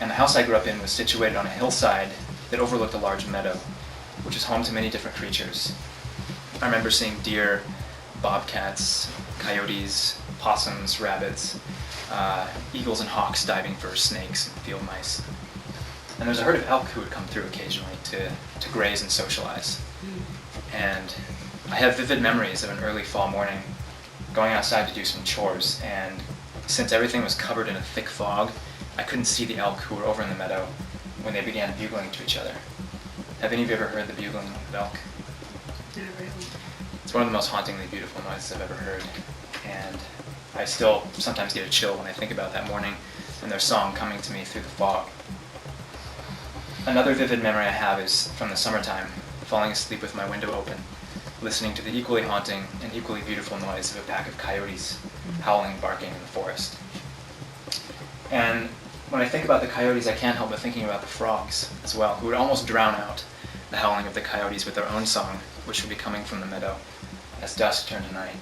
And the house I grew up in was situated on a hillside that overlooked a large meadow, which is home to many different creatures. I remember seeing deer, bobcats, coyotes, possums, rabbits, eagles and hawks diving for snakes and field mice. And there was a herd of elk who would come through occasionally to graze and socialize. And I have vivid memories of an early fall morning going outside to do some chores, and since everything was covered in a thick fog, I couldn't see the elk who were over in the meadow when they began bugling to each other. Have any of you ever heard the bugling of elk? Not really. It's one of the most hauntingly beautiful noises I've ever heard, and I still sometimes get a chill when I think about that morning and their song coming to me through the fog. Another vivid memory I have is from the summertime, falling asleep with my window open, listening to the equally haunting and equally beautiful noise of a pack of coyotes howling and barking in the forest. And when I think about the coyotes, I can't help but thinking about the frogs as well, who would almost drown out the howling of the coyotes with their own song, which would be coming from the meadow as dusk turned to night.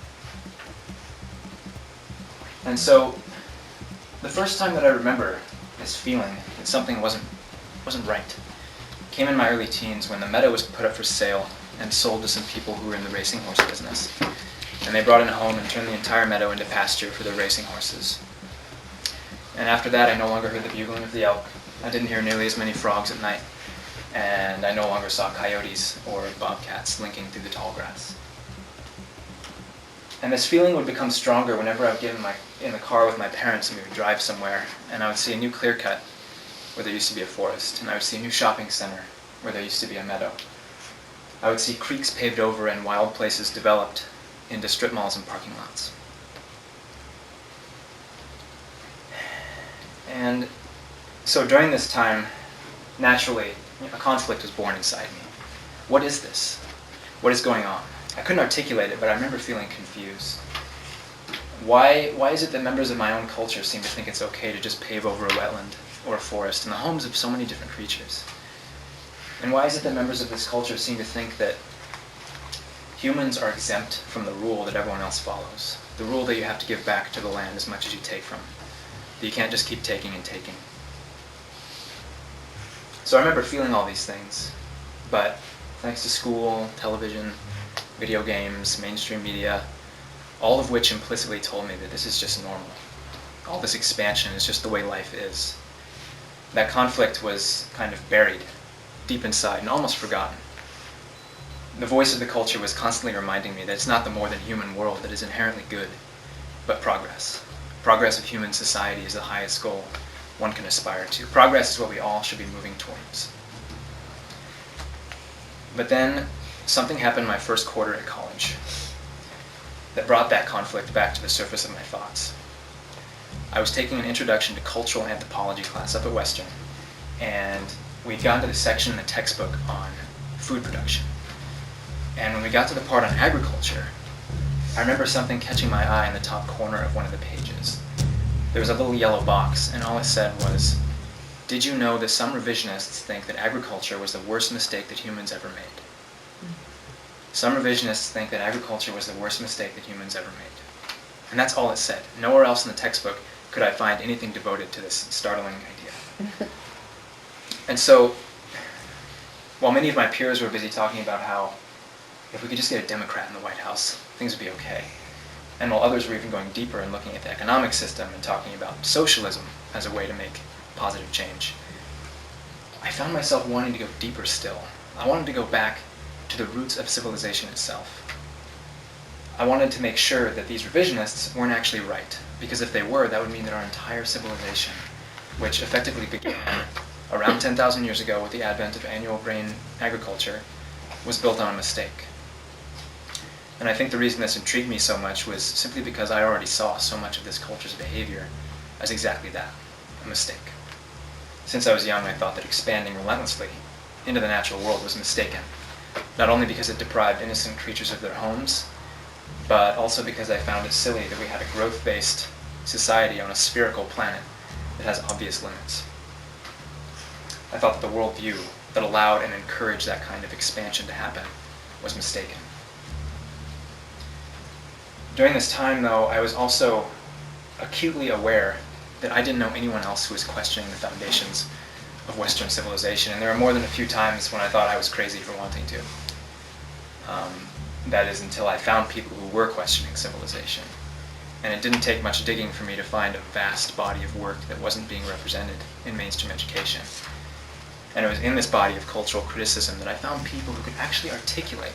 And so, the first time that I remember this feeling that something wasn't right came in my early teens when the meadow was put up for sale and sold to some people who were in the racing horse business. And they brought it home and turned the entire meadow into pasture for their racing horses. And after that, I no longer heard the bugling of the elk. I didn't hear nearly as many frogs at night. And I no longer saw coyotes or bobcats slinking through the tall grass. And this feeling would become stronger whenever I would get in the car with my parents and we would drive somewhere, and I would see a new clear cut where there used to be a forest, and I would see a new shopping center where there used to be a meadow. I would see creeks paved over and wild places developed into strip malls and parking lots. And so during this time, naturally, a conflict was born inside me. What is this? What is going on? I couldn't articulate it, but I remember feeling confused. Why is it that members of my own culture seem to think it's okay to just pave over a wetland or a forest in the homes of so many different creatures? And why is it that members of this culture seem to think that humans are exempt from the rule that everyone else follows? The rule that you have to give back to the land as much as you take from, that you can't just keep taking and taking. So I remember feeling all these things, but thanks to school, television, video games, mainstream media, all of which implicitly told me that this is just normal. All this expansion is just the way life is. That conflict was kind of buried deep inside and almost forgotten. The voice of the culture was constantly reminding me that it's not the more than human world that is inherently good, but progress. Progress of human society is the highest goal one can aspire to. Progress is what we all should be moving towards. But then something happened my first quarter at college that brought that conflict back to the surface of my thoughts. I was taking an introduction to cultural anthropology class up at Western, and we'd gotten to the section in the textbook on food production. And when we got to the part on agriculture, I remember something catching my eye in the top corner of one of the pages. There was a little yellow box, and all it said was, "Did you know that some revisionists think that agriculture was the worst mistake that humans ever made?" Some revisionists think that agriculture was the worst mistake that humans ever made. And that's all it said. Nowhere else in the textbook could I find anything devoted to this startling idea. And so, while many of my peers were busy talking about how if we could just get a Democrat in the White House, things would be okay, and while others were even going deeper and looking at the economic system and talking about socialism as a way to make positive change, I found myself wanting to go deeper still. I wanted to go back to the roots of civilization itself. I wanted to make sure that these revisionists weren't actually right, because if they were, that would mean that our entire civilization, which effectively began around 10,000 years ago with the advent of annual grain agriculture, was built on a mistake. And I think the reason this intrigued me so much was simply because I already saw so much of this culture's behavior as exactly that, a mistake. Since I was young, I thought that expanding relentlessly into the natural world was mistaken, not only because it deprived innocent creatures of their homes, but also because I found it silly that we had a growth-based society on a spherical planet that has obvious limits. I thought that the worldview that allowed and encouraged that kind of expansion to happen was mistaken. During this time, though, I was also acutely aware that I didn't know anyone else who was questioning the foundations of Western civilization, and there were more than a few times when I thought I was crazy for wanting to. That is, until I found people who were questioning civilization. And it didn't take much digging for me to find a vast body of work that wasn't being represented in mainstream education. And it was in this body of cultural criticism that I found people who could actually articulate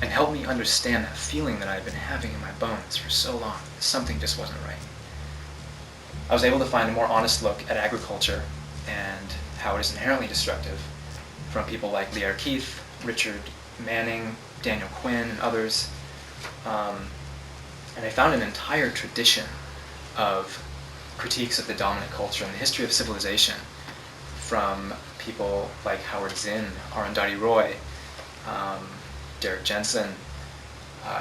and help me understand that feeling that I had been having in my bones for so long. Something just wasn't right. I was able to find a more honest look at agriculture and how it is inherently destructive from people like Lear Keith, Richard Manning, Daniel Quinn, and others. And I found an entire tradition of critiques of the dominant culture and the history of civilization from people like Howard Zinn, Arundhati Roy, Derek Jensen,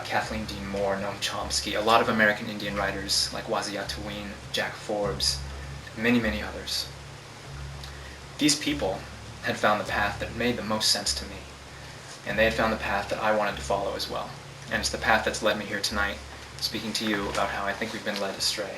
Kathleen Dean Moore, Noam Chomsky, a lot of American Indian writers like Wazia Tawin, Jack Forbes, many, many others. These people had found the path that made the most sense to me, and they had found the path that I wanted to follow as well. And it's the path that's led me here tonight, speaking to you about how I think we've been led astray.